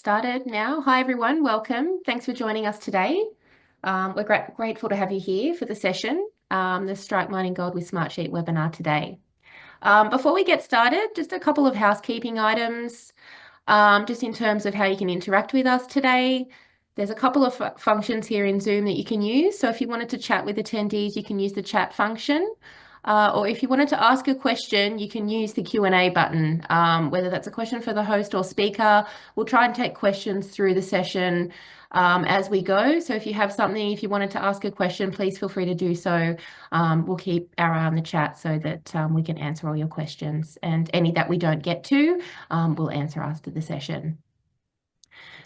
Started now. Hi, everyone. Welcome. Thanks for joining us today. We're grateful to have you here for the session, the Strike Mining Gold with Smartsheet webinar today. Before we get started, just a couple of housekeeping items, just in terms of how you can interact with us today. There's a couple of functions here in Zoom that you can use. So if you wanted to chat with attendees, you can use the chat function. Or if you wanted to ask a question, you can use the Q&A button, whether that's a question for the host or speaker. We'll try and take questions through the session as we go. So if you have something, if you wanted to ask a question, please feel free to do so. We'll keep our eye on the chat so that we can answer all your questions, and any that we don't get to, we'll answer after the session.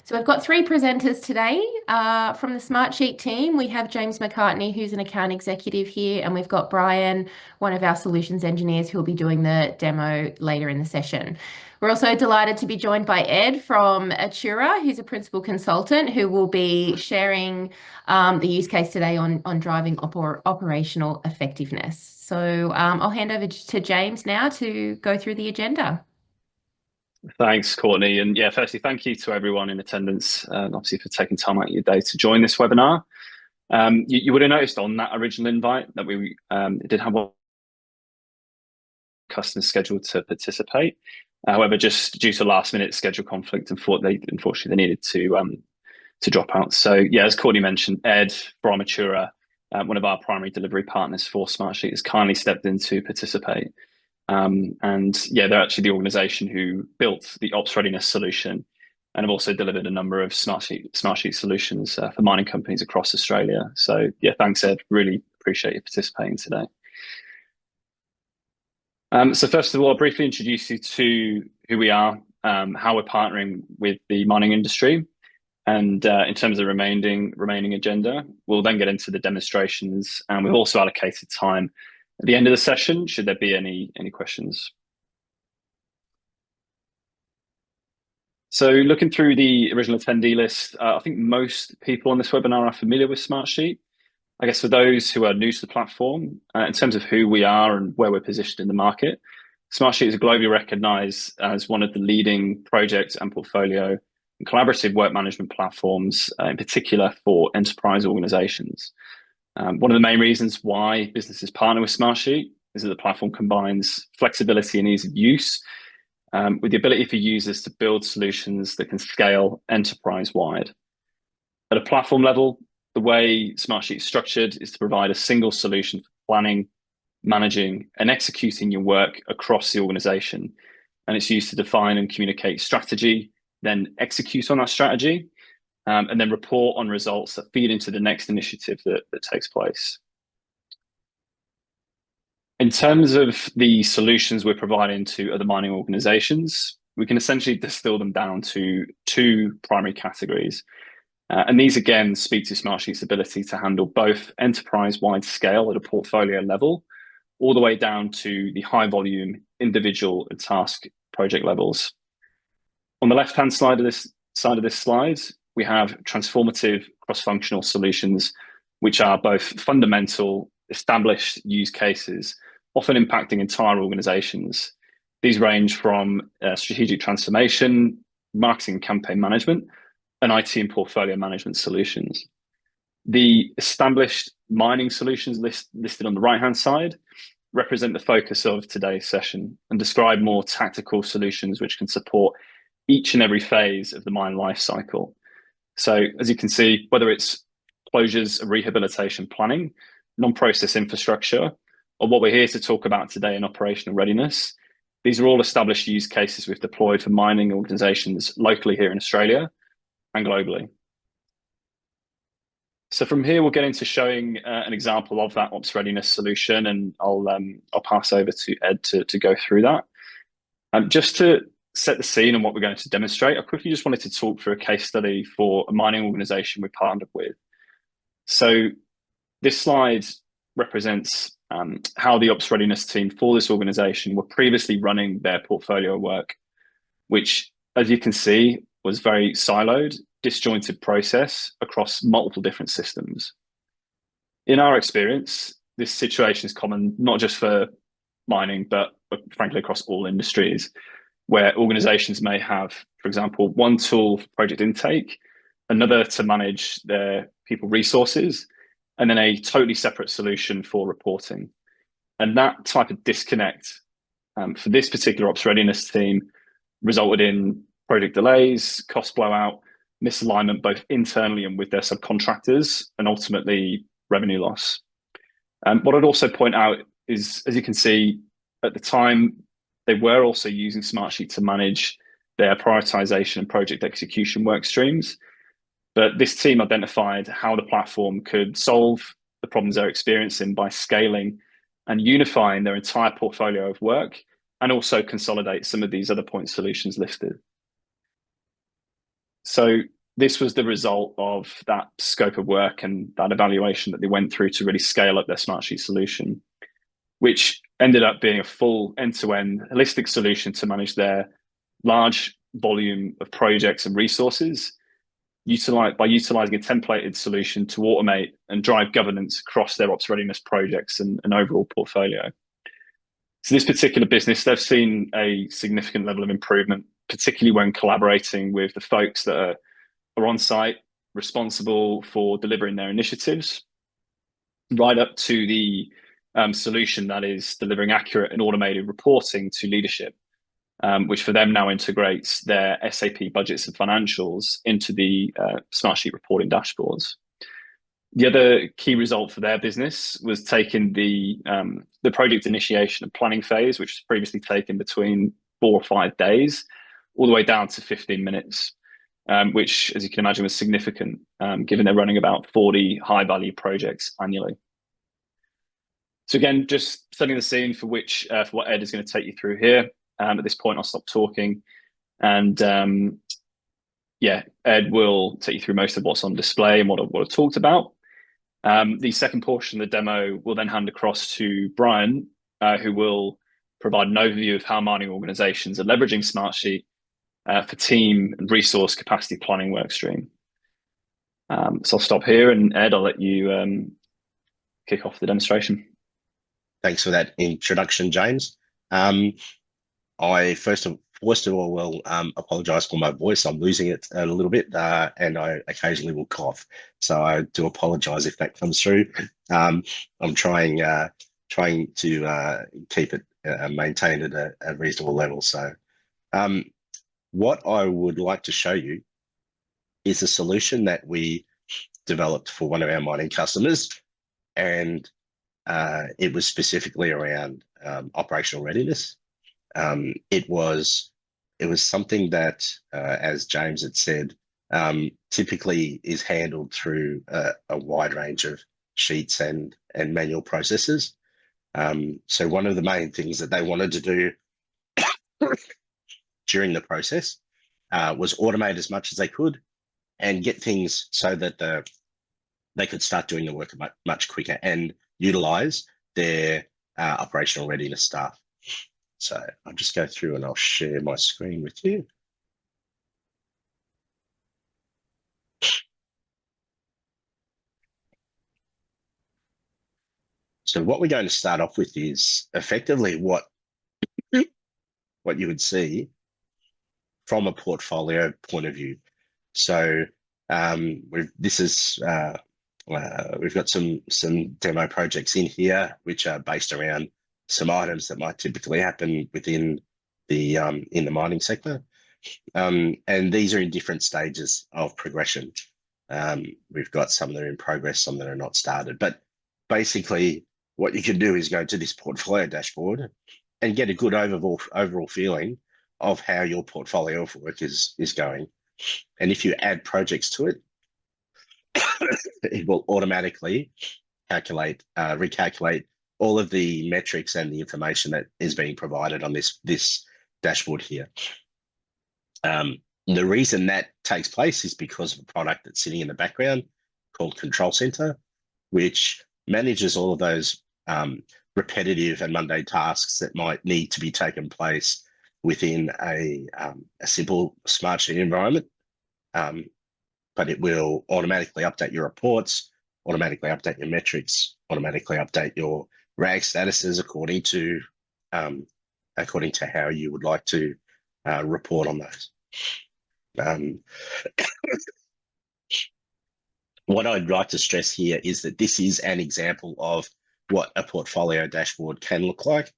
So we've got three presenters today. From the Smartsheet team, we have James McCartney, who's an account executive here, and we've got Brian, one of our solutions engineers, who will be doing the demo later in the session. We're also delighted to be joined by Ed from Atturra, who's a principal consultant, who will be sharing the use case today on driving operational effectiveness. So I'll hand over to James now to go through the agenda. Thanks, Courtney. And yeah, firstly, thank you to everyone in attendance, obviously for taking time out of your day to join this webinar. You would have noticed on that original invite that we did have one customer scheduled to participate. However, just due to last minute schedule conflict, unfortunately they needed to drop out. So yeah, as Courtney mentioned, Ed from Atturra, one of our primary delivery partners for Smartsheet, has kindly stepped in to participate. And yeah, they're actually the organization who built the ops readiness solution and have also delivered a number of Smartsheet solutions for mining companies across Australia. So yeah, thanks, Ed. Really appreciate you participating today. So first of all, I'll briefly introduce you to who we are, how we're partnering with the mining industry. And in terms of the remaining agenda, we'll then get into the demonstrations, and we've also allocated time at the end of the session, should there be any questions. So looking through the original attendee list, I think most people on this webinar are familiar with Smartsheet. I guess for those who are new to the platform, in terms of who we are and where we're positioned in the market, Smartsheet is globally recognized as one of the leading project and portfolio and collaborative work management platforms, in particular for enterprise organizations. One of the main reasons why businesses partner with Smartsheet is that the platform combines flexibility and ease of use with the ability for users to build solutions that can scale enterprise-wide. At a platform level, the way Smartsheet is structured is to provide a single solution for planning, managing, and executing your work across the organization. And it's used to define and communicate strategy, then execute on that strategy, and then report on results that feed into the next initiative that takes place. In terms of the solutions we're providing to other mining organizations, we can essentially distill them down to two primary categories. And these, again, speak to Smartsheet's ability to handle both enterprise-wide scale at a portfolio level, all the way down to the high-volume individual and task project levels. On the left-hand side of this slide, we have transformative cross-functional solutions, which are both fundamental, established use cases, often impacting entire organizations. These range from strategic transformation, marketing and campaign management, and IT and portfolio management solutions. The established mining solutions listed on the right-hand side represent the focus of today's session and describe more tactical solutions which can support each and every phase of the mine life cycle. So as you can see, whether it's closures, rehabilitation planning, non-process infrastructure, or what we're here to talk about today in operational readiness, these are all established use cases we've deployed for mining organizations locally here in Australia and globally. So from here, we'll get into showing an example of that ops readiness solution, and I'll pass over to Ed to go through that. Just to set the scene and what we're going to demonstrate, I quickly just wanted to talk through a case study for a mining organization we partnered with. So this slide represents how the ops readiness team for this organization were previously running their portfolio work, which, as you can see, was very siloed, disjointed process across multiple different systems. In our experience, this situation is common not just for mining, but frankly across all industries, where organizations may have for example, one tool for project intake, another to manage their people resources, and then a totally separate solution for reporting. And that type of disconnect for this particular ops readiness team resulted in project delays, cost blowout, misalignment both internally and with their subcontractors, and ultimately revenue loss. What I'd also point out is, as you can see, at the time, they were also using Smartsheet to manage their prioritization and project execution work streams. But this team identified how the platform could solve the problems they're experiencing by scaling and unifying their entire portfolio of work, and also consolidate some of these other point solutions listed. So this was the result of that scope of work and that evaluation that they went through to really scale up their Smartsheet solution, which ended up being a full end-to-end holistic solution to manage their large volume of projects and resources, by utilizing a templated solution to automate and drive governance across their ops readiness projects and overall portfolio. So this particular business, they've seen a significant level of improvement, particularly when collaborating with the folks that are on site, responsible for delivering their initiatives, right up to the solution that is delivering accurate and automated reporting to leadership, which for them now integrates their SAP budgets and financials into the Smartsheet reporting dashboards. The other key result for their business was taking the project initiation and planning phase, which was previously taken between 4 or 5 days, all the way down to 15 minutes, which, as you can imagine, was significant, given they're running about 40 high-value projects annually. So again, just setting the scene for what Ed is going to take you through here. At this point, I'll stop talking, and Ed will take you through most of what's on display and what I've talked about. The second portion of the demo will then hand across to Brian, who will provide an overview of how mining organizations are leveraging Smartsheet for team and resource capacity planning workstream. So I'll stop here, and Ed, I'll let you kick off the demonstration. Thanks for that introduction, James. I first of all will apologise for my voice. I'm losing it a little bit, and I occasionally will cough. So I do apologise if that comes through. I'm trying to keep it maintained at a reasonable level. So what I would like to show you is a solution that we developed for one of our mining customers, and it was specifically around operational readiness. It was something that, as James had said, typically is handled through a wide range of sheets and manual processes. So one of the main things that they wanted to do during the process was automate as much as they could and get things so that they could start doing the work much quicker and utilize their operational readiness staff. So I'll just go through and I'll share my screen with you. So what we're going to start off with is effectively what you would see from a portfolio point of view. So we've got some demo projects in here which are based around some items that might typically happen within the in the mining sector, and these are in different stages of progression. We've got some that are in progress, some that are not started. But basically, what you can do is go to this portfolio dashboard and get a good overall feeling of how your portfolio of work is going. And if you add projects to it, it will automatically recalculate all of the metrics and the information that is being provided on this dashboard here. The reason that takes place is because of a product that's sitting in the background called Control Center, which manages all of those repetitive and mundane tasks that might need to be taken place within a simple Smartsheet environment. But it will automatically update your reports, automatically update your metrics, automatically update your RAG statuses according to how you would like to report on those. Um, what I'd like to stress here is that this is an example of what a portfolio dashboard can look like,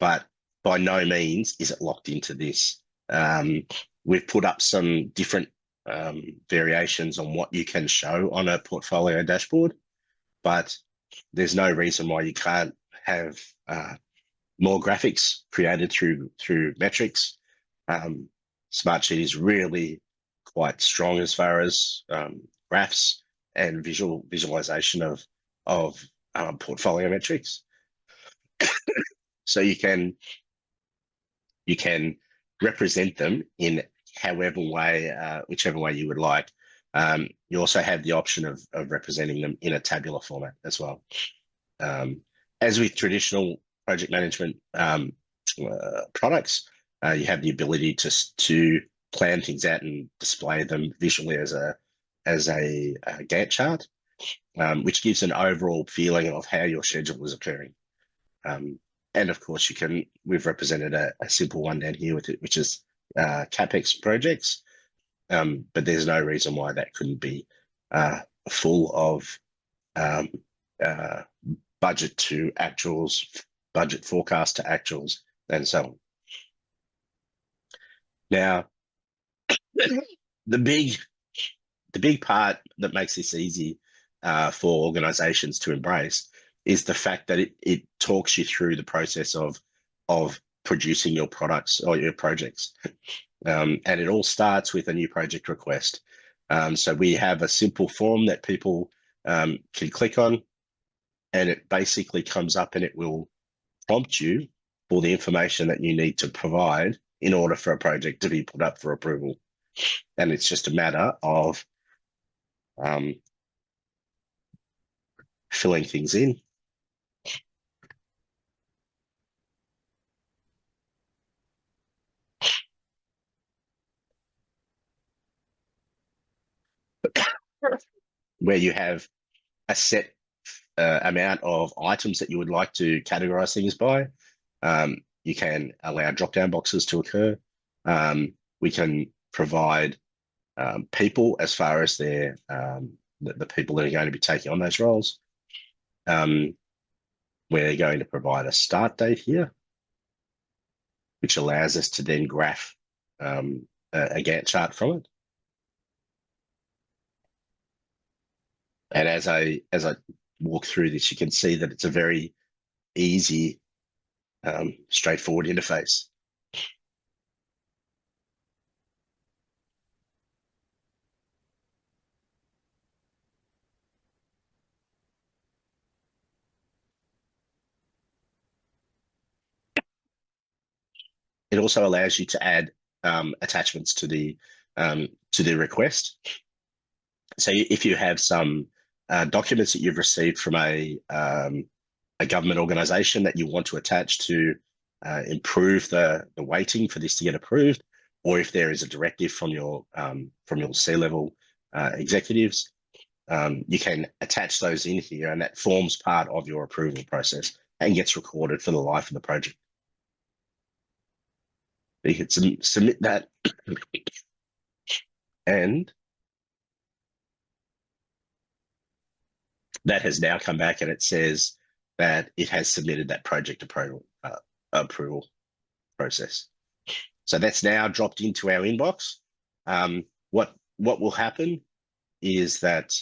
but by no means is it locked into this. We've put up some different variations on what you can show on a portfolio dashboard, but there's no reason why you can't have more graphics created through metrics. Smartsheet is really quite strong as far as graphs and visualization of portfolio metrics. So you can represent them in however way, whichever way you would like. You also have the option of representing them in a tabular format as well. As with traditional project management products, you have the ability to plan things out and display them visually as a Gantt chart, which gives an overall feeling of how your schedule is occurring. And of course, we've represented a simple one down here with it, which is CapEx projects. But there's no reason why that couldn't be full of budget to actuals, budget forecast to actuals, and so on. Now, the big part that makes this easy for organizations to embrace is the fact that it talks you through the process of producing your products or your projects. And it all starts with a new project request. So we have a simple form that people can click on, and it basically comes up and it will prompt you for the information that you need to provide in order for a project to be put up for approval. And it's just a matter of filling things in. Where you have a set amount of items that you would like to categorize things by. You can allow drop-down boxes to occur. We can provide people as far as the people that are going to be taking on those roles. We're going to provide a start date here, which allows us to then graph a Gantt chart from it. And as I walk through this, you can see that it's a very easy, straightforward interface. It also allows you to add attachments to the request. So if you have some documents that you've received from a government organisation that you want to attach to improve the weighting for this to get approved, or if there is a directive from your C-level executives, you can attach those in here, and that forms part of your approval process and gets recorded for the life of the project. You can submit that, and that has now come back and it says that it has submitted that project approval process. So that's now dropped into our inbox. What will happen is that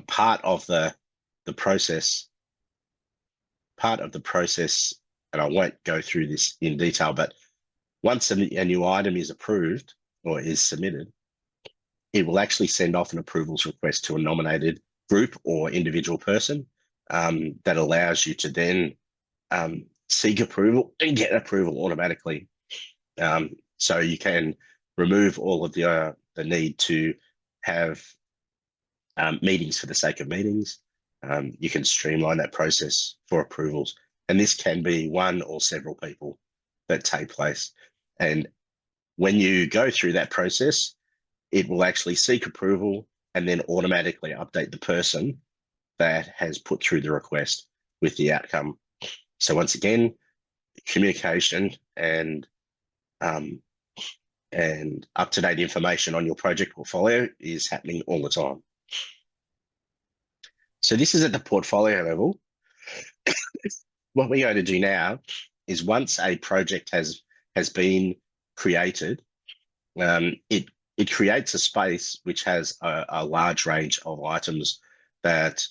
part of the process, and I won't go through this in detail, but once a new item is approved or is submitted, it will actually send off an approvals request to a nominated group or individual person that allows you to then seek approval and get approval automatically. So you can remove all of the need to have meetings for the sake of meetings. You can streamline that process for approvals. And this can be one or several people that take place. And when you go through that process, it will actually seek approval and then automatically update the person that has put through the request with the outcome. So once again, communication and and up-to-date information on your project portfolio is happening all the time. So this is at the portfolio level. What we're going to do now is once a project has been created, it creates a space which has a large range of items that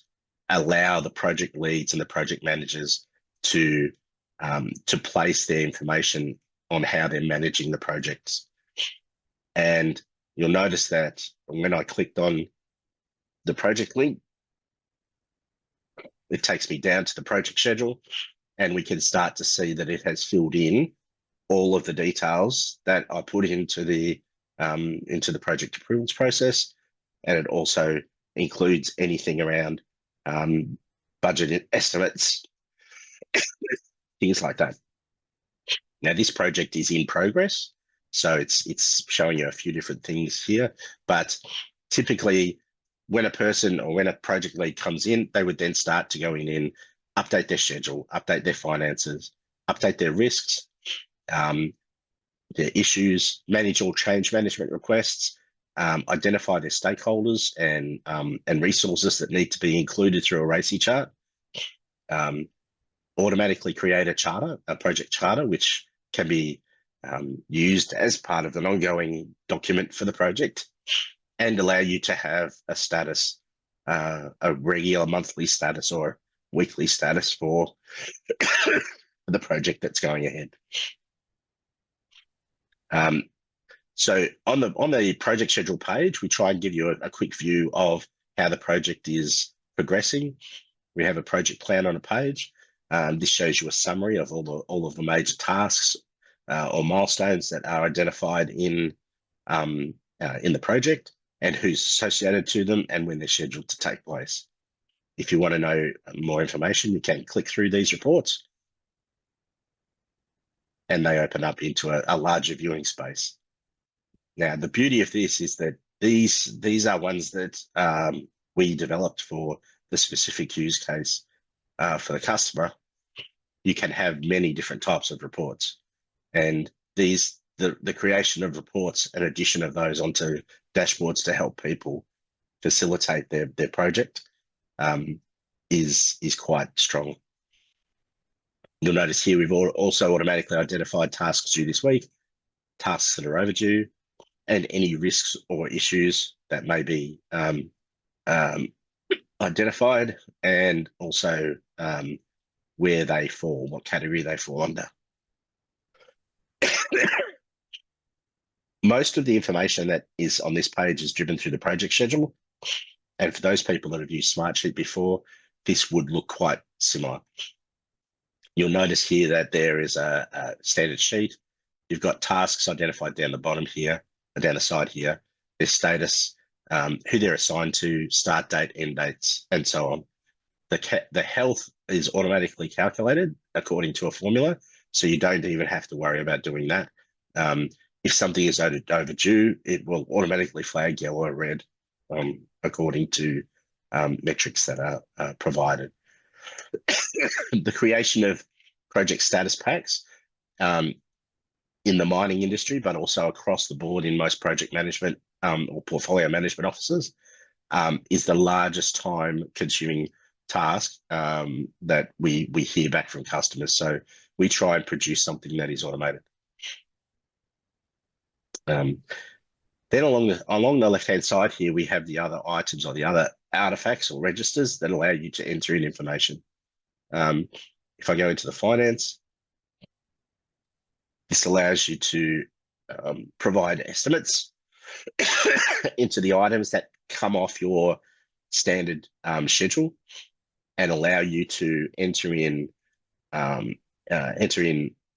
allow the project leads and the project managers to place their information on how they're managing the projects. And you'll notice that when I clicked on the project link, it takes me down to the project schedule, and we can start to see that it has filled in all of the details that I put into the project approvals process, and it also includes anything around budget estimates, things like that. Now, this project is in progress, so it's showing you a few different things here, but typically when a person or when a project lead comes in, they would then start to go in and update their schedule, update their finances, update their risks, their issues, manage all change management requests, identify their stakeholders and resources that need to be included through a RACI chart, automatically create a project charter, which can be used as part of an ongoing document for the project, and allow you to have a status, a regular monthly status or weekly status for the project that's going ahead. So on the project schedule page, we try and give you a quick view of how the project is progressing. We have a project plan on a page. This shows you a summary of all of the major tasks or milestones that are identified in the project, and who's associated to them and when they're scheduled to take place. If you want to know more information, you can click through these reports, and they open up into a larger viewing space. Now, the beauty of this is that these are ones that we developed for the specific use case for the customer. You can have many different types of reports, and the creation of reports and addition of those onto dashboards to help people facilitate their project is quite strong. You'll notice here we've also automatically identified tasks due this week, tasks that are overdue, and any risks or issues that may be identified, and also where they fall, what category they fall under. Most of the information that is on this page is driven through the project schedule. And for those people that have used Smartsheet before, this would look quite similar. You'll notice here that there is a standard sheet. You've got tasks identified down the bottom here, down the side here, their status, who they're assigned to, start date, end dates, and so on. The health is automatically calculated according to a formula, so you don't even have to worry about doing that. If something is overdue, it will automatically flag yellow or red according to metrics that are provided. The creation of project status packs in the mining industry, but also across the board in most project management or portfolio management offices, is the largest time-consuming task that we hear back from customers. So we try and produce something that is automated. Then along the left-hand side here, we have the other items or the other artifacts or registers that allow you to enter in information. If I go into the finance, this allows you to provide estimates into the items that come off your standard schedule, and allow you to enter in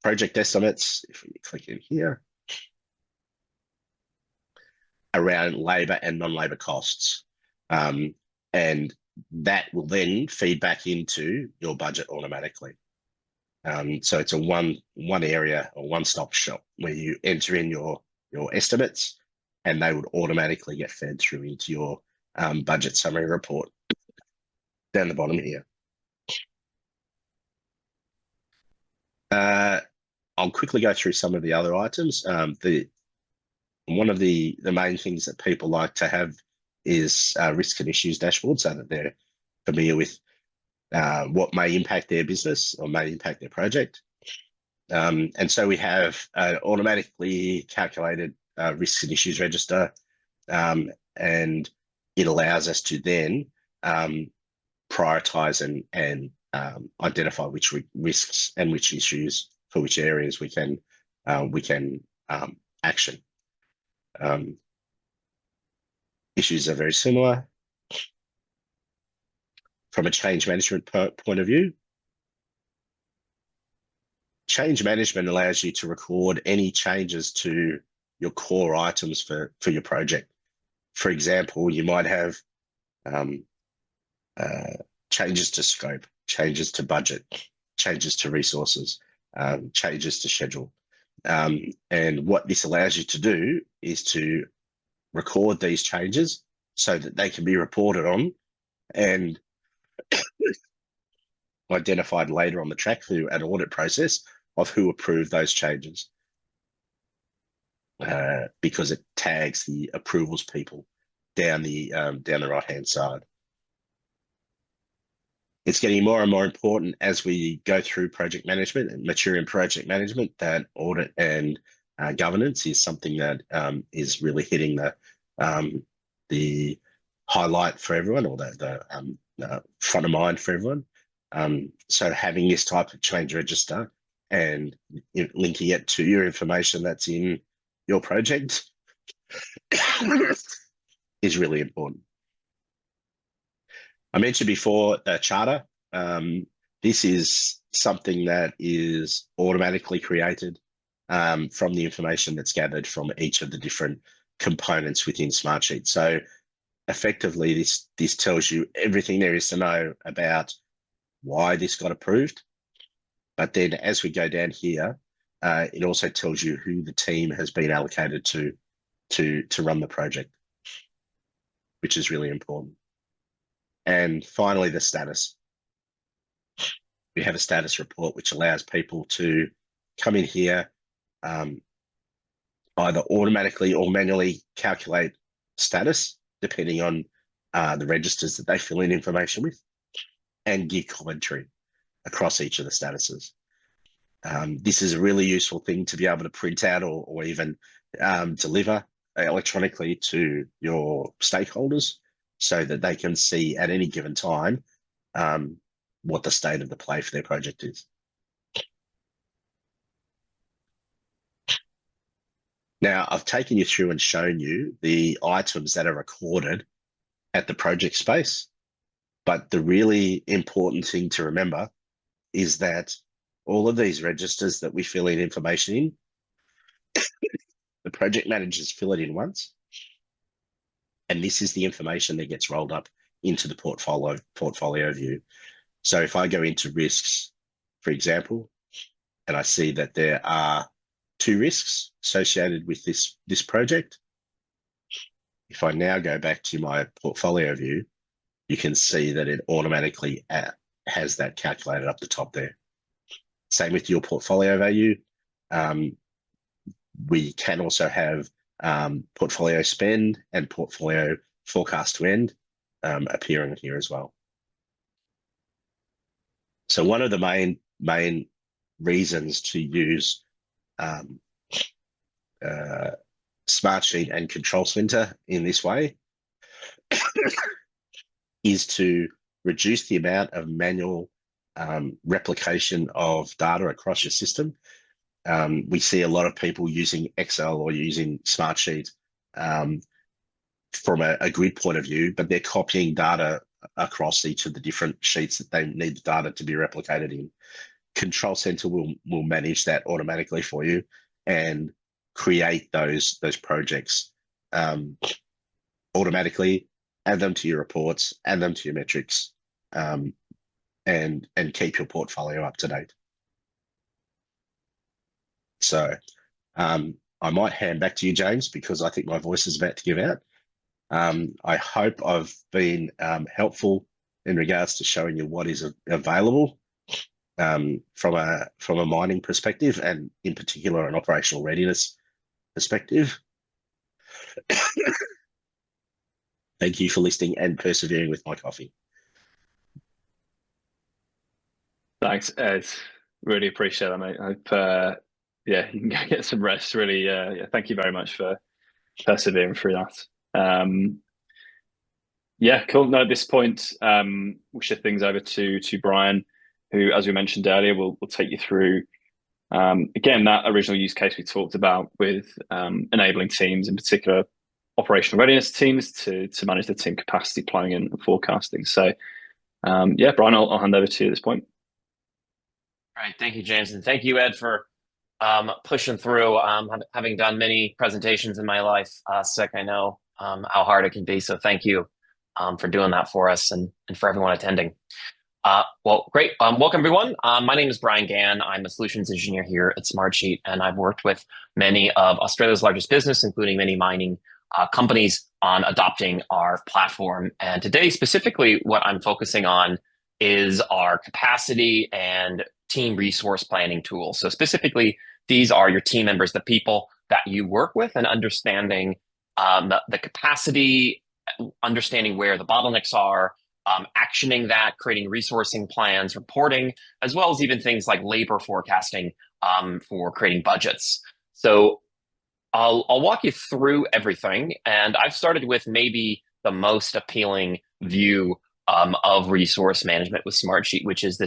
project estimates. If we click in here, around labour and non-labour costs, and that will then feed back into your budget automatically. So it's a one area or one-stop shop where you enter in your estimates, and they would automatically get fed through into your budget summary report down the bottom here. I'll quickly go through some of the other items. one of the main things that people like to have is risk and issues dashboard, so that they're familiar with what may impact their business or may impact their project. And so we have an automatically calculated risks and issues register, and it allows us to then prioritize and identify which risks and which issues for which areas we can action. Issues are very similar. From a change management point of view, change management allows you to record any changes to your core items for your project. For example, you might have changes to scope, changes to budget, changes to resources, changes to schedule. And what this allows you to do is to record these changes so that they can be reported on and identified later on the track through an audit process of who approved those changes, because it tags the approvals people down the right-hand side. It's getting more and more important as we go through project management and mature in project management that audit and governance is something that is really hitting the highlight for everyone, or the front of mind for everyone. So having this type of change register and linking it to your information that's in your project is really important. I mentioned before the charter. This is something that is automatically created from the information that's gathered from each of the different components within Smartsheet. So effectively, this tells you everything there is to know about why this got approved. But then as we go down here, it also tells you who the team has been allocated to run the project, which is really important. And finally, the status. We have a status report which allows people to come in here, either automatically or manually calculate status, depending on the registers that they fill in information with, and give commentary across each of the statuses. This is a really useful thing to be able to print out or even deliver electronically to your stakeholders so that they can see at any given time what the state of the play for their project is. Now, I've taken you through and shown you the items that are recorded at the project space, but the really important thing to remember is that all of these registers that we fill in information in, the project managers fill it in once, and this is the information that gets rolled up into the portfolio view. So if I go into risks, for example, and I see that there are 2 risks associated with this project, if I now go back to my portfolio view, you can see that it automatically has that calculated up the top there. Same with your portfolio value. We can also have portfolio spend and portfolio forecast to end appearing here as well. So one of the main reasons to use Smartsheet and Control Center in this way is to reduce the amount of manual replication of data across your system. We see a lot of people using Excel or using Smartsheet from a grid point of view, but they're copying data across each of the different sheets that they need the data to be replicated in. Control Center will manage that automatically for you and create those projects automatically, add them to your reports, add them to your metrics, and keep your portfolio up to date. So I might hand back to you, James, because I think my voice is about to give out. I hope I've been helpful in regards to showing you what is available from a mining perspective, and in particular an operational readiness perspective. Thank you for listening and persevering with my coffee. Thanks, Ed. Really appreciate that, mate. I hope, yeah, you can go get some rest. Really, yeah, thank you very much for persevering through that. Yeah, cool. No, at this point, we'll shift things over to Brian, who, as we mentioned earlier, will take you through again that original use case we talked about with enabling teams, in particular operational readiness teams, to manage the team capacity planning and forecasting. So, yeah, Brian, I'll hand over to you at this point. All right, thank you, James, and thank you, Ed, for pushing through. Having done many presentations in my life, sick, I know how hard it can be. So thank you for doing that for us and for everyone attending. Well, great. Welcome, everyone. My name is Brian Gann. I'm a solutions engineer here at Smartsheet, and I've worked with many of Australia's largest business, including many mining companies, on adopting our platform. And today, specifically, what I'm focusing on is our capacity and team resource planning tools. So specifically, these are your team members, the people that you work with, and understanding the capacity, understanding where the bottlenecks are, actioning that, creating resourcing plans, reporting, as well as even things like labor forecasting for creating budgets. So I'll walk you through everything. And I've started with maybe the most appealing view of resource management with Smartsheet, which is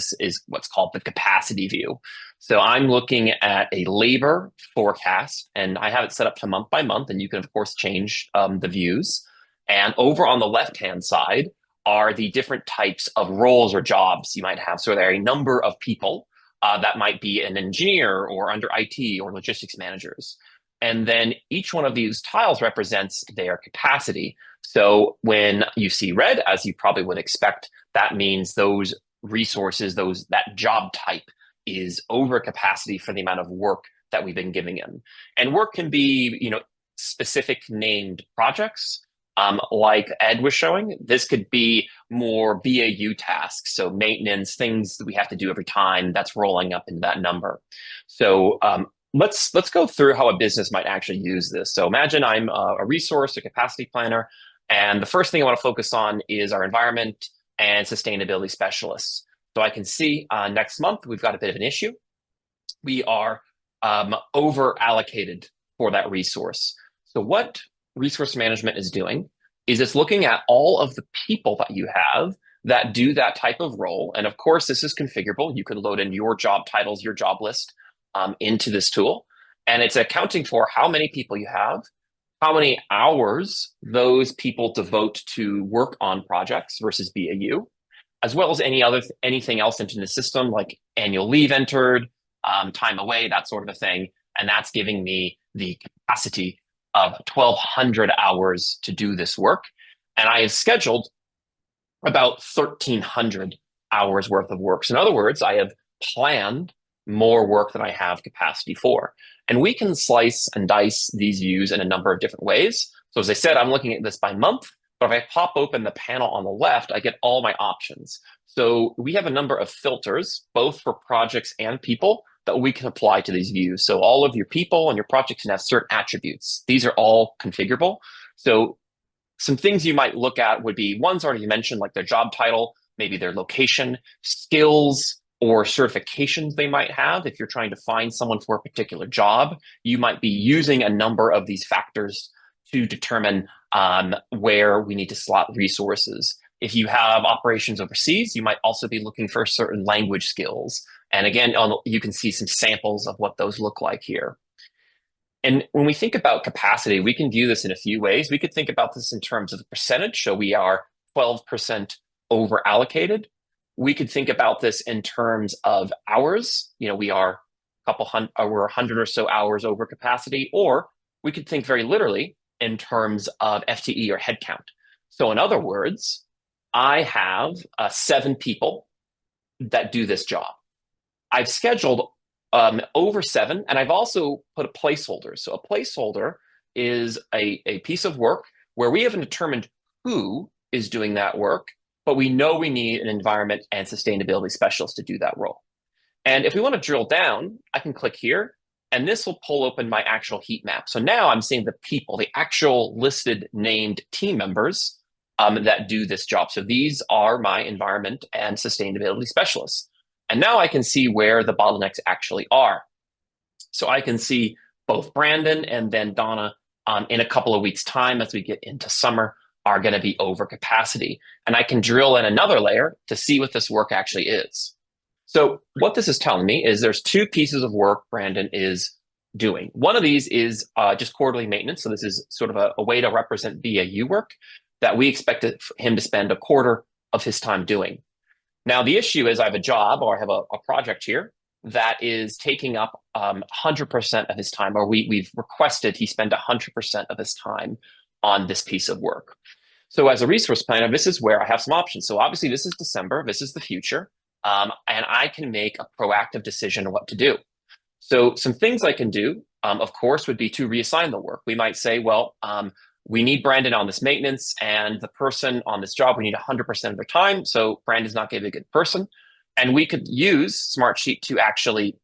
what's called the capacity view. So I'm looking at a labor forecast, and I have it set up to month by month, and you can, of course, change the views. And over on the left-hand side are the different types of roles or jobs you might have. So there are a number of people that might be an engineer or under IT or logistics managers. And then each one of these tiles represents their capacity. So when you see red, as you probably would expect, that means those resources, that job type is over capacity for the amount of work that we've been giving them. And work can be, specific named projects, like Ed was showing. This could be more BAU tasks, so maintenance, things that we have to do every time, that's rolling up into that number. So let's go through how a business might actually use this. So imagine I'm a resource, a capacity planner, and the first thing I want to focus on is our environment and sustainability specialists. So I can see next month we've got a bit of an issue. We are over allocated for that resource. So what resource management is doing is it's looking at all of the people that you have that do that type of role. And of course, this is configurable. You can load in your job titles, your job list into this tool. And it's accounting for how many people you have, how many hours those people devote to work on projects versus BAU, as well as anything else into the system, like annual leave entered, time away, that sort of a thing. And that's giving me the capacity of 1,200 hours to do this work. And I have scheduled about 1,300 hours worth of work. So in other words, I have planned more work than I have capacity for. And we can slice and dice these views in a number of different ways. So as I said, I'm looking at this by month, but if I pop open the panel on the left, I get all my options. So we have a number of filters, both for projects and people, that we can apply to these views. So all of your people and your projects can have certain attributes. These are all configurable. So some things you might look at would be ones already mentioned, like their job title, maybe their location, skills, or certifications they might have. If you're trying to find someone for a particular job, you might be using a number of these factors to determine where we need to slot resources. If you have operations overseas, you might also be looking for certain language skills. And again, you can see some samples of what those look like here. And when we think about capacity, we can view this in a few ways. We could think about this in terms of the percentage. So we are 12% over allocated. We could think about this in terms of hours. We are we're 100 or so hours over capacity, or we could think very literally in terms of FTE or headcount. So in other words, I have 7 people that do this job. I've scheduled over 7, and I've also put a placeholder. So a placeholder is a piece of work where we haven't determined who is doing that work, but we know we need an environment and sustainability specialist to do that role. And if we want to drill down, I can click here, And this will pull open my actual heat map. So now I'm seeing the people, the actual listed named team members that do this job. So these are my environment and sustainability specialists. And now I can see where the bottlenecks actually are. So I can see both Brandon and then Donna in a couple of weeks' time as we get into summer are going to be over capacity. And I can drill in another layer to see what this work actually is. So what this is telling me is there's two pieces of work Brandon is doing. One of these is just quarterly maintenance. So this is sort of a way to represent BAU work that we expected him to spend a quarter of his time doing. Now, the issue is I have a job or I have a project here that is taking up 100% of his time, or we've requested he spend 100% of his time on this piece of work. So as a resource planner, this is where I have some options. So obviously this is December, this is the future. And I can make a proactive decision on what to do. So some things I can do, of course, would be to reassign the work. We might say, well, we need Brandon on this maintenance and the person on this job, we need 100% of their time. So Brandon's not going to be a good person. And we could use Smartsheet to actually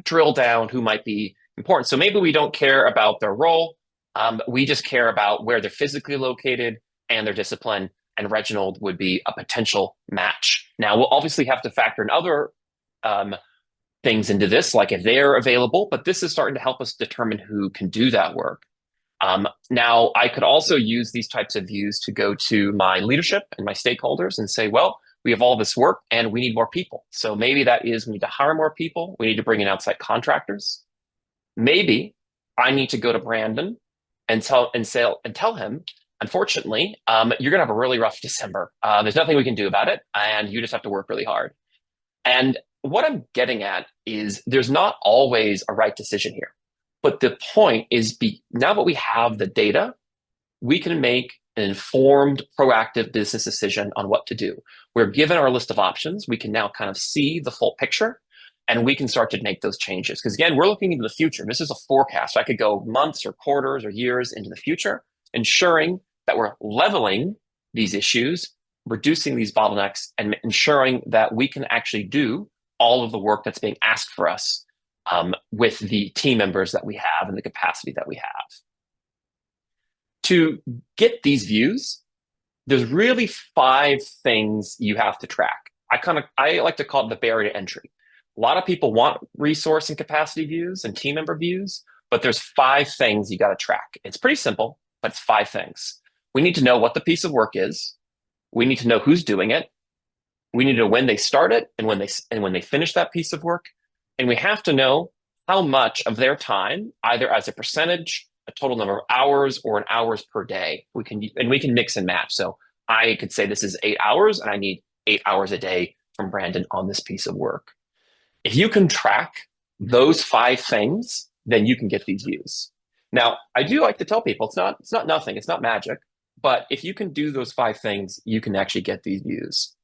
drill down who might be important. So maybe we don't care about their role. We just care about where they're physically located and their discipline. And Reginald would be a potential match. Now, we'll obviously have to factor in other things into this, like if they're available, but this is starting to help us determine who can do that work. Now, I could also use these types of views to go to my leadership and my stakeholders and say, well, we have all this work and we need more people. So maybe that is we need to hire more people. We need to bring in outside contractors. Maybe I need to go to Brandon and tell him, unfortunately, you're going to have a really rough December. There's nothing we can do about it, and you just have to work really hard. And what I'm getting at is there's not always a right decision here. But the point is, now that we have the data, we can make an informed, proactive business decision on what to do. We're given our list of options. We can now kind of see the full picture, and we can start to make those changes. Because again, we're looking into the future. This is a forecast. I could go months or quarters or years into the future, ensuring that we're leveling these issues, reducing these bottlenecks, and ensuring that we can actually do all of the work that's being asked for us with the team members that we have and the capacity that we have. To get these views, there's really 5 things you have to track. I like to call it the barrier to entry. A lot of people want resource and capacity views and team member views, but there's 5 things you got to track. It's pretty simple, but it's 5 things. We need to know what the piece of work is. We need to know who's doing it. We need to know when they start it and when they finish that piece of work. And we have to know how much of their time, either as a percentage, a total number of hours, or an hours per day. We can mix and match. So I could say this is 8 hours and I need 8 hours a day from Brandon on this piece of work. If you can track those 5 things, then you can get these views. Now, I do like to tell people it's not nothing, it's not magic, but if you can do those 5 things, you can actually get these views.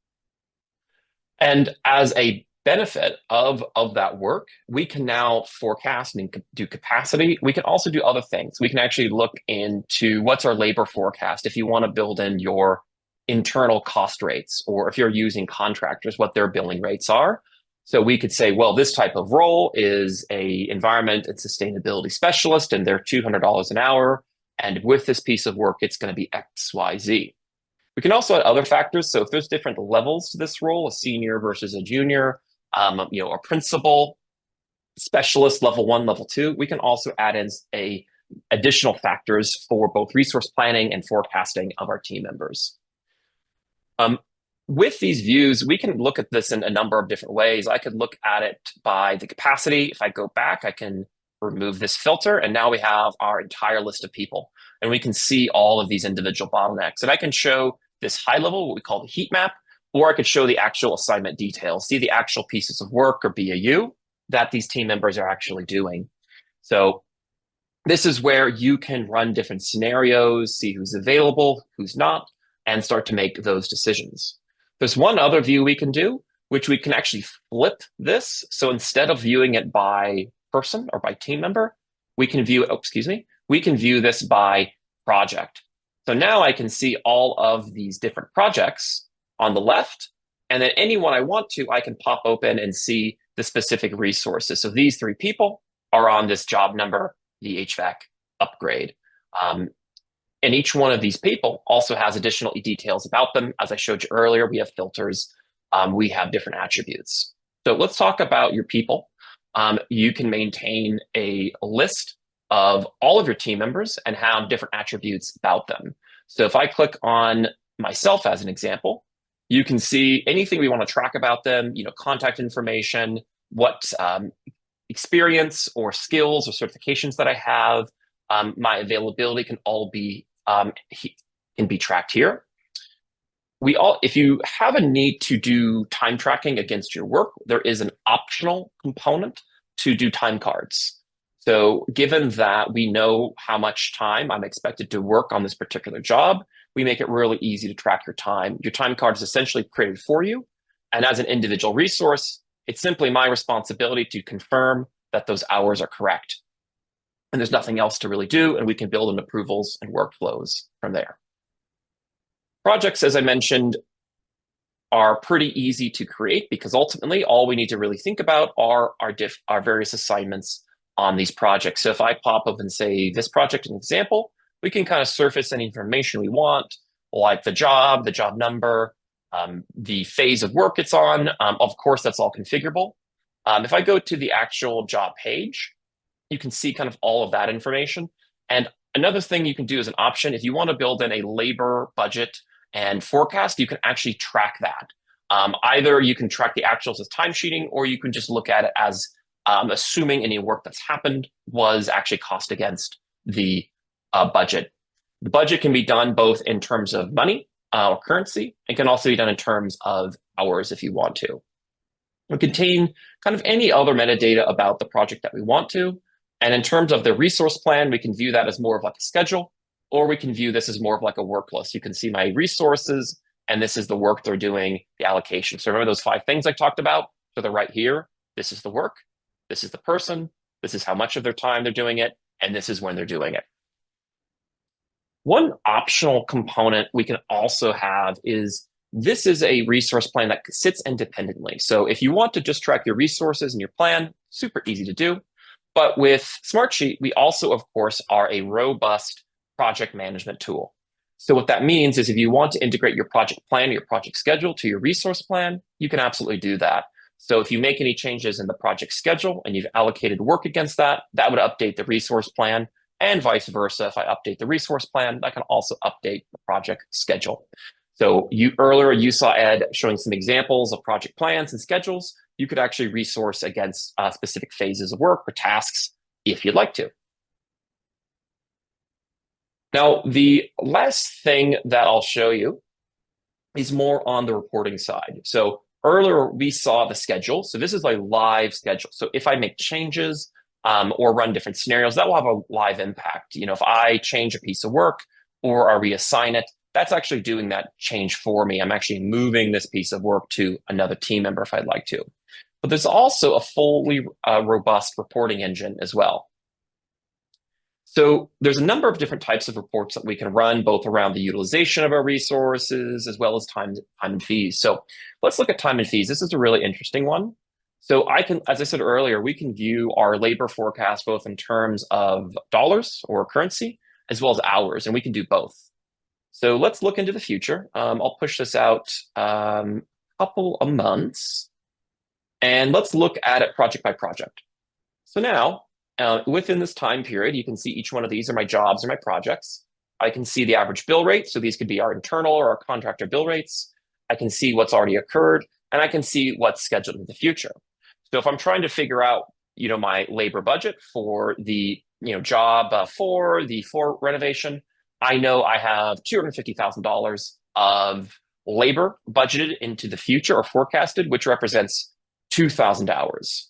And as a benefit of that work, we can now forecast and do capacity. We can also do other things. We can actually look into what's our labor forecast if you want to build in your internal cost rates, or if you're using contractors, what their billing rates are. So we could say, well, this type of role is a environment and sustainability specialist, and they're $200 an hour. And with this piece of work, it's going to be X, Y, Z. We can also add other factors. So if there's different levels to this role, a senior versus a junior, a principal, specialist, level 1, level 2, we can also add in additional factors for both resource planning and forecasting of our team members. With these views, we can look at this in a number of different ways. I could look at it by the capacity. If I go back, I can remove this filter, and now we have our entire list of people, and we can see all of these individual bottlenecks. And I can show this high level, what we call the heat map, or I could show the actual assignment details, see the actual pieces of work or BAU that these team members are actually doing. So this is where you can run different scenarios, see who's available, who's not, and start to make those decisions. There's one other view we can do, which we can actually flip this. So instead of viewing it by person or by team member, we can view this by project. So now I can see all of these different projects on the left, and then anyone I want to, I can pop open and see the specific resources. So these 3 people are on this job number, the HVAC upgrade. And each one of these people also has additional details about them. As I showed you earlier, we have filters. We have different attributes. So let's talk about your people. You can maintain a list of all of your team members and have different attributes about them. So if I click on myself as an example, you can see anything we want to track about them, contact information, what experience or skills or certifications that I have. My availability can all be tracked here. If you have a need to do time tracking against your work, there is an optional component to do time cards. So given that we know how much time I'm expected to work on this particular job, we make it really easy to track your time. Your time card is essentially created for you. And as an individual resource, it's simply my responsibility to confirm that those hours are correct. And there's nothing else to really do, and we can build in approvals and workflows from there. Projects, as I mentioned, are pretty easy to create because ultimately all we need to really think about are our various assignments on these projects. So if I pop up and say this project an example, we can kind of surface any information we want, like the job number, the phase of work it's on. Of course, that's all configurable. If I go to the actual job page, you can see kind of all of that information. And another thing you can do as an option, if you want to build in a labor budget and forecast, you can actually track that. Either you can track the actuals as timesheeting, or you can just look at it as assuming any work that's happened was actually cost against the budget. The budget can be done both in terms of money or currency. It can also be done in terms of hours if you want to. It contain kind of any other metadata about the project that we want to. And in terms of the resource plan, we can view that as more of like a schedule, or we can view this as more of like a work list. You can see my resources, and this is the work they're doing, the allocation. So remember those 5 things I talked about? So they're right here. This is the work. This is the person. This is how much of their time they're doing it. And this is when they're doing it. One optional component we can also have is this is a resource plan that sits independently. So if you want to just track your resources in your plan, super easy to do. But with Smartsheet, we also, of course, are a robust project management tool. So what that means is if you want to integrate your project plan, your project schedule to your resource plan, you can absolutely do that. So if you make any changes in the project schedule and you've allocated work against that, that would update the resource plan, and vice versa. If I update the resource plan, that can also update the project schedule. So earlier you saw Ed showing some examples of project plans and schedules. You could actually resource against specific phases of work or tasks if you'd like to. Now, the last thing that I'll show you is more on the reporting side. So earlier we saw the schedule. So this is a live schedule. So if I make changes or run different scenarios, that will have a live impact. If I change a piece of work or I reassign it, that's actually doing that change for me. I'm actually moving this piece of work to another team member if I'd like to. But there's also a fully robust reporting engine as well. So there's a number of different types of reports that we can run, both around the utilization of our resources as well as time and fees. So let's look at time and fees. This is a really interesting one. So as I said earlier, we can view our labor forecast both in terms of dollars or currency as well as hours, and we can do both. So let's look into the future. I'll push this out a couple of months, and let's look at it project by project. So now, within this time period, you can see each one of these are my jobs or my projects. I can see the average bill rate. So these could be our internal or our contractor bill rates. I can see what's already occurred, and I can see what's scheduled in the future. So if I'm trying to figure out, my labor budget for the, job for the floor renovation, I know I have $250,000 of labor budgeted into the future or forecasted, which represents 2,000 hours.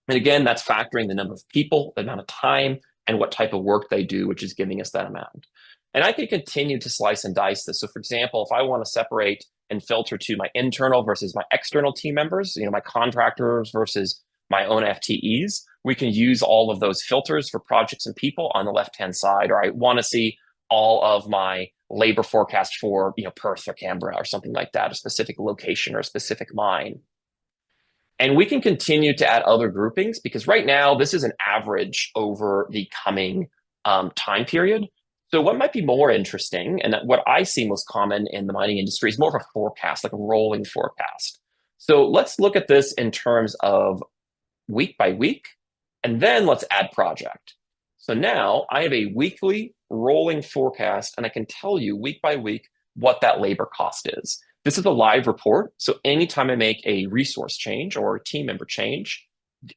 And again, that's factoring the number of people, the amount of time, and what type of work they do, which is giving us that amount. And I can continue to slice and dice this. So for example, if I want to separate and filter to my internal versus my external team members, my contractors versus my own FTEs, we can use all of those filters for projects and people on the left-hand side. Or I want to see all of my labor forecast for, Perth or Canberra or something like that, a specific location or a specific mine. And we can continue to add other groupings because right now this is an average over the coming time period. So what might be more interesting, and what I see most common in the mining industry, is more of a forecast, like a rolling forecast. So let's look at this in terms of week by week, and then let's add project. So now I have a weekly rolling forecast, and I can tell you week by week what that labor cost is. This is a live report. So anytime I make a resource change or a team member change,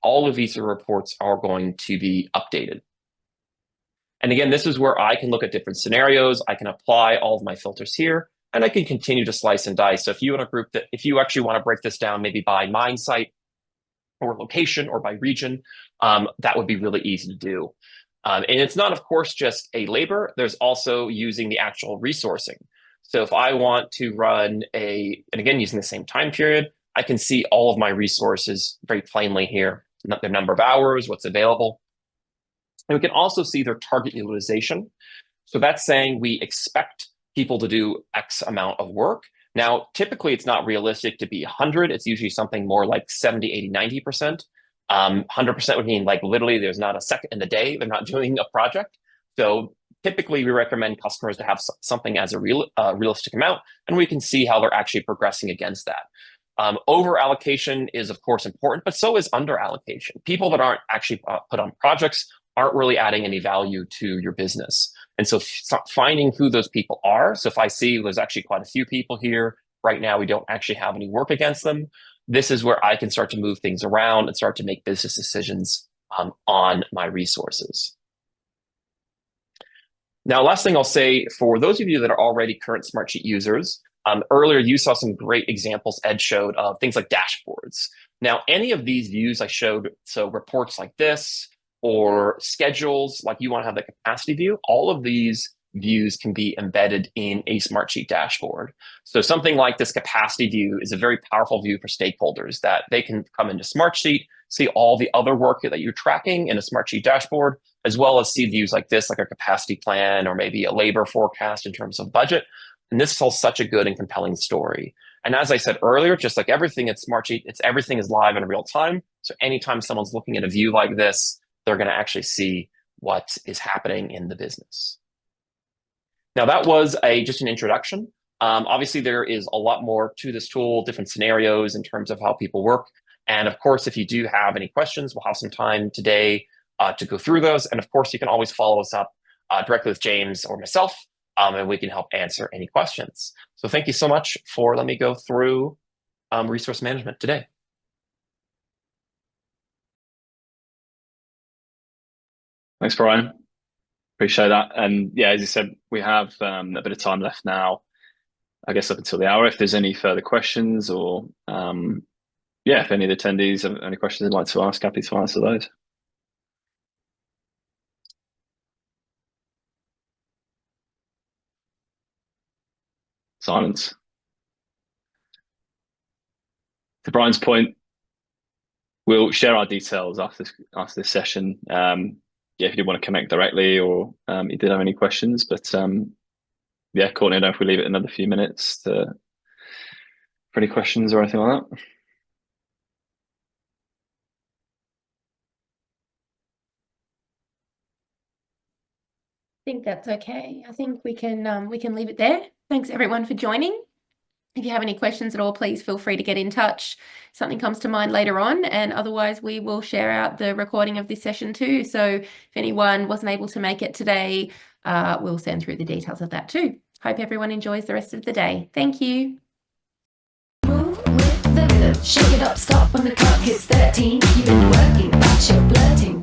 all of these reports are going to be updated. And again, this is where I can look at different scenarios. I can apply all of my filters here, and I can continue to slice and dice. So if you want to group that, if you actually want to break this down, maybe by mine site or location or by region, that would be really easy to do. And it's not, of course, just a labor. There's also using the actual resourcing. So if I want to run and again, using the same time period, I can see all of my resources very plainly here, the number of hours, what's available. And we can also see their target utilization. So that's saying we expect people to do X amount of work. Now, typically it's not realistic to be 100. It's usually something more like 70, 80, 90%. 100% would mean like literally there's not a second in the day they're not doing a project. So typically we recommend customers to have something as a realistic amount, and we can see how they're actually progressing against that. Over allocation is of course important, but so is under allocation. People that aren't actually put on projects aren't really adding any value to your business. And so finding who those people are. So if I see there's actually quite a few people here right now, we don't actually have any work against them. This is where I can start to move things around and start to make business decisions on my resources. Now, last thing I'll say, for those of you that are already current Smartsheet users, earlier you saw some great examples Ed showed of things like dashboards. Now, any of these views I showed, so reports like this, or schedules, like you want to have the capacity view, all of these views can be embedded in a Smartsheet dashboard. So something like this capacity view is a very powerful view for stakeholders that they can come into Smartsheet, see all the other work that you're tracking in a Smartsheet dashboard, as well as see views like this, like a capacity plan or maybe a labor forecast in terms of budget. And this tells such a good and compelling story. And as I said earlier, just like everything at Smartsheet, everything is live in real time. So anytime someone's looking at a view like this, they're going to actually see what is happening in the business. Now, that was just an introduction. Obviously, there is a lot more to this tool, different scenarios in terms of how people work. And of course, if you do have any questions, we'll have some time today to go through those. And of course, you can always follow us up directly with James or myself, and we can help answer any questions. So thank you so much for letting me go through resource management today. Thanks, Brian. Appreciate that. And yeah, as you said, we have a bit of time left now, I guess up until the hour. If there's any further questions or, yeah, if any of the attendees have any questions they'd like to ask, happy to answer those. Silence. To Brian's point, we'll share our details after this session. Yeah, if you did want to connect directly or you did have any questions, but yeah, Courtney, I don't know if we leave it another few minutes for any questions or anything like that. I think that's okay. I think we can leave it there. Thanks everyone for joining. If you have any questions at all, please feel free to get in touch. Something comes to mind later on, and otherwise we will share out the recording of this session too. So if anyone wasn't able to make it today, we'll send through the details of that too. Hope everyone enjoys the rest of the day. Thank you. Move with the rhythm, shake it up, stop when the clock hits 13. You've been working, but you're blurting.